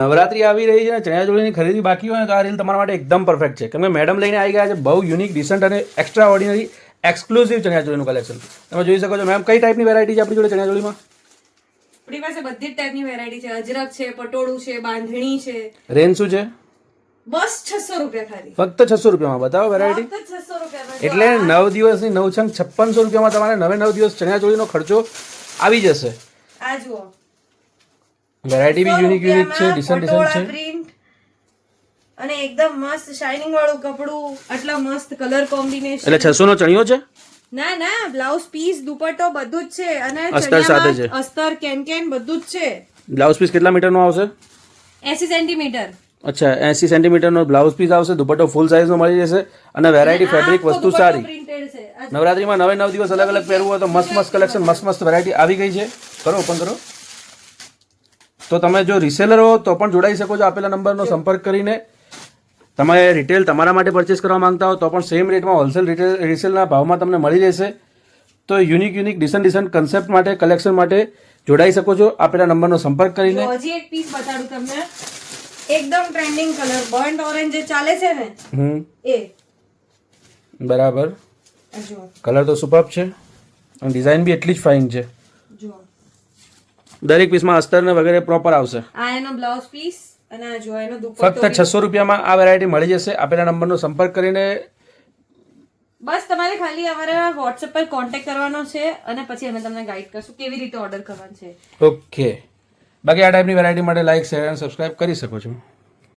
નવરાત્રી આવી રહી છે ને ચણિયાચોળીની ખરીદી બાકી હોય ને તો આ રીલ તમારા માટે એકદમ પરફેક્ટ છે. કેમ કે મેડમ લઈને આવી ગયા છે બહુ યુનિક, ડિસન્ટ અને એક્સ્ટ્રા ઓર્ડિનરી એક્સક્લુઝિવ ચણિયાચોળીનું કલેક્શન. તમે જોઈ શકો છો. મેમ કઈ ટાઈપની વેરાયટી છે આપણી જોડે ચણિયાચોળીમાં? આપણી પાસે બધી જ ટાઈપની વેરાયટી છે. અજરક છે, પટોળું છે, બાંધણી છે. રેન્જ શું છે? બસ 600 રૂપિયા ખાલી. ફક્ત 600 રૂપિયામાં બતાવો વેરાયટી. ફક્ત 600 રૂપિયા. એટલે 9 દિવસની 9 છંગ 5600 રૂપિયામાં તમારે 9 દિવસ ચણિયાચોળીનો ખર્ચો આવી જશે. આ જુઓ, વેરાયટી બી યુનિક છે, ડિસન્ટ છે પ્રિન્ટ અને એકદમ મસ્ત શાઇનિંગ વાળું કપડું, આટલા મસ્ત કલર કોમ્બિનેશન. એટલે 600 નો ચણિયો છે? ના ના, બ્લાઉઝ પીસ, દુપટ્ટો બધું જ છે અને અસ્તર સાથે છે. અસ્તર, કેન બધું જ છે. બ્લાઉઝ પીસ કેટલા મીટરનો આવશે? 80 સેન્ટીમીટર. અચ્છા, 80 સેન્ટીમીટરનો બ્લાઉઝ પીસ આવશે. દુપટ્ટો ફૂલ સાઇઝનો મળી જશે અને વેરાયટી ફેબ્રિક વસ્તુ સારી. નવરાત્રીમાં 9 દિવસ અલગ અલગ પહેરવું હોય તો મસ્ત મસ્ત કલેક્શન, મસ્ત મસ્ત વેરાયટી આવી ગઈ છે. કરો, ઓપન કરો. તો તમે જો રિસેલર હો તો પણ જોડાઈ શકો છો. આપેલા નંબરનો સંપર્ક કરીને તમે રિટેલ તમારા માટે પરચેસ કરવા માંગતા હો તો પણ સેમ રેટમાં હોલસેલ રિસેલના ભાવમાં તમને મળી રહેશે. તો યુનિક ડિસન્ટ કન્સેપ્ટ માટે, કલેક્શન માટે જોડાઈ શકો છો આપેલા નંબરનો સંપર્ક કરીને. હજી એક પીસ બતાડું તમને. એકદમ ટ્રેન્ડિંગ કલર, બર્ન્ટ ઓરેન્જ જે ચાલે છે ને એ. બરાબર. જો કલર તો સુપર્બ છે અને ડિઝાઇન બી એટલી જ ફાઇન છે. જો દરેક પીસમાં અસ્તર ને વગેરે પ્રોપર આવશે. આ એનો બ્લાઉઝ પીસ અને આ જો એનો દુપટ્ટો. ફક્ત 600 રૂપિયામાં આ વેરાયટી મળી જશે. આપેલા નંબરનો સંપર્ક કરીને બસ તમારે ખાલી અમારા વોટ્સએપ પર કોન્ટેક્ટ કરવાનો છે અને પછી અમે તમને ગાઈડ કરશું કેવી રીતે ઓર્ડર કરવાનો છે. ઓકે. બાકી આ ટાઈપની વેરાયટી માટે લાઈક, શેર અને સબસ્ક્રાઇબ કરી શકો છો.